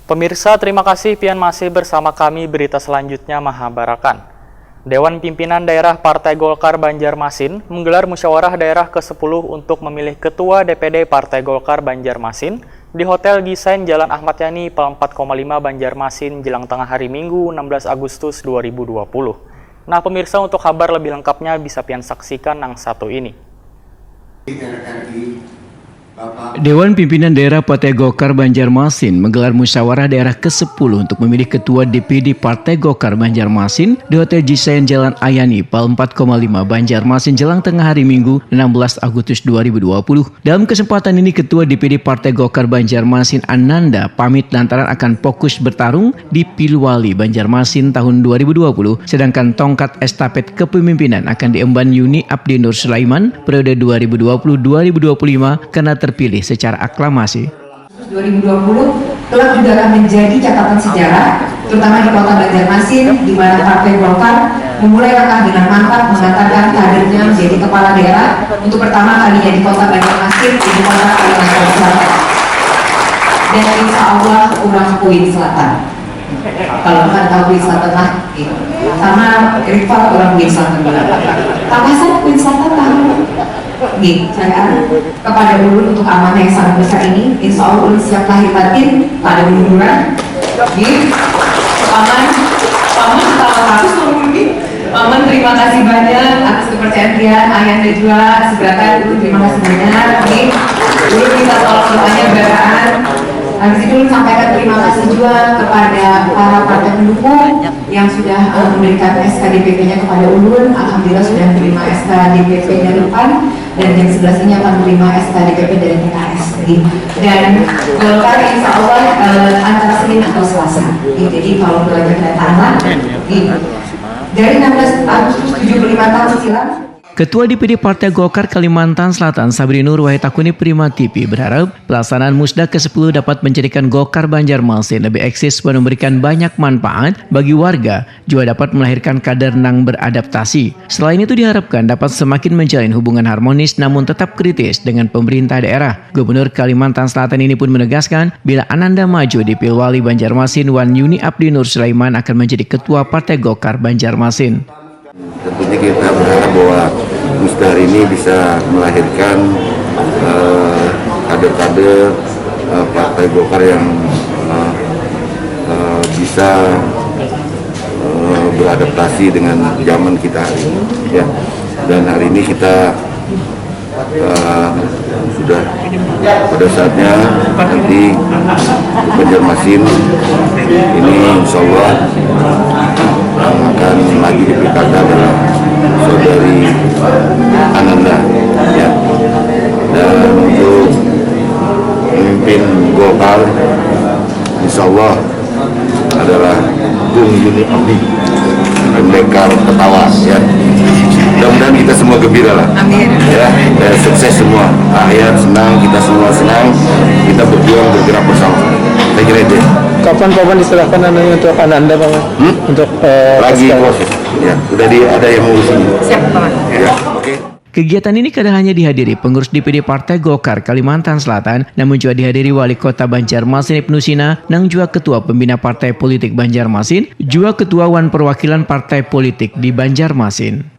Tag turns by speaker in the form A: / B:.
A: Pemirsa, terima kasih pian masih bersama kami. Berita selanjutnya Mahabarakan. Dewan Pimpinan Daerah Partai Golkar Banjarmasin menggelar musyawarah daerah ke-10 untuk memilih Ketua DPD Partai Golkar Banjarmasin di Hotel Gisain Jalan Ahmad Yani, Pel 4,5 Banjarmasin jelang tengah hari Minggu 16 Agustus 2020. Nah pemirsa, untuk kabar lebih lengkapnya bisa pian saksikan yang satu ini.
B: Dewan Pimpinan Daerah Partai Golkar Banjarmasin menggelar musyawarah daerah ke-10 untuk memilih Ketua DPD Partai Golkar Banjarmasin di Hotel Gisain Jalan Ayani, Pel 4,5 Banjarmasin jelang tengah hari Minggu 16 Agustus 2020. Dalam kesempatan ini, Ketua DPD Partai Golkar Banjarmasin Ananda pamit lantaran akan fokus bertarung di Pilwali Banjarmasin tahun 2020, sedangkan tongkat estafet kepemimpinan akan diemban Yuni Abdi Nur Sulaiman periode 2020-2025 karena terpilih secara aklamasi.
C: 2020 telah juga menjadi catatan sejarah, terutama di kota Banjarmasin, di mana Partai Golkar memulai langkah dengan mantap mengatakan kadernya menjadi kepala daerah untuk pertama kalinya di kota Banjarmasin, ibu kota Kalimantan Selatan. Dan insya Allah orang Kuin Selatan. Kalau bukan tahu Kuin Selatan lah, sama rival orang Kuin Selatan. Tapasan Kuin Selatan tahu. Saya kepada Ulun untuk amanah yang sangat besar ini, insya Allah Ulun siap lahir batin pada Ulun. Paman terima kasih banyak atas kepercayaan kalian, Ayah dan juga seberatan Ulun terima kasih banyak. Ulun minta tolong doanya beraan. Habis itu Ulun sampaikan terima kasih juga kepada para partai pendukung yang sudah memberikan SK-DPP-nya kepada Ulun. Alhamdulillah sudah menerima SK-DPP dari PAN, dan yang sebelah sini akan menerima SK-DPP dari PKS. Dan Golkar insya Allah antara Senin atau Selasa. Jadi kalau belajar kedatangan dari 16 Agustus 75 tahun silam.
B: Ketua DPD Partai Golkar Kalimantan Selatan Sabri Nur Wahitakuni Prima TV berharap pelaksanaan Musda ke-10 dapat menjadikan Golkar Banjarmasin lebih eksis dan memberikan banyak manfaat bagi warga, juga dapat melahirkan kader yang beradaptasi. Selain itu diharapkan dapat semakin menjalin hubungan harmonis namun tetap kritis dengan pemerintah daerah. Gubernur Kalimantan Selatan ini pun menegaskan bila Ananda maju di Pilwali Banjarmasin, Wan Yuni Abdi Nur Sulaiman akan menjadi Ketua Partai Golkar Banjarmasin.
D: Tentunya kita berharap bahwa Musda ini bisa melahirkan kader-kader Partai Golkar yang bisa beradaptasi dengan zaman kita hari ini. Ya. Dan hari ini kita sudah pada saatnya nanti Banjarmasin ini insya Allah akan lagi di pilkada adalah saudari Ananda, ya. Dan untuk pemimpin Golkar insya Allah adalah Bung Yuni Abdi, pendekar ketawa, ya. Mudah-mudahan kita semua gembira lah. Amin. Ya, dan sukses semua. Rakyat senang, kita semua senang. Kita berjuang bergerak bersama. Saya kira itu.
E: Kapan diserahkan untuk Ananda, Bang? Untuk
D: lagi proses. Ya, sudah ada yang mengurusinya.
C: Siap, Bang.
D: Ya, oke.
B: Kegiatan ini kada hanya dihadiri pengurus DPD Partai Golkar Kalimantan Selatan, namun juga dihadiri Wali Kota Banjarmasin Ibnu Sina, dan juga Ketua Pembina Partai Politik Banjarmasin, juga Ketua Wan Perwakilan Partai Politik di Banjarmasin.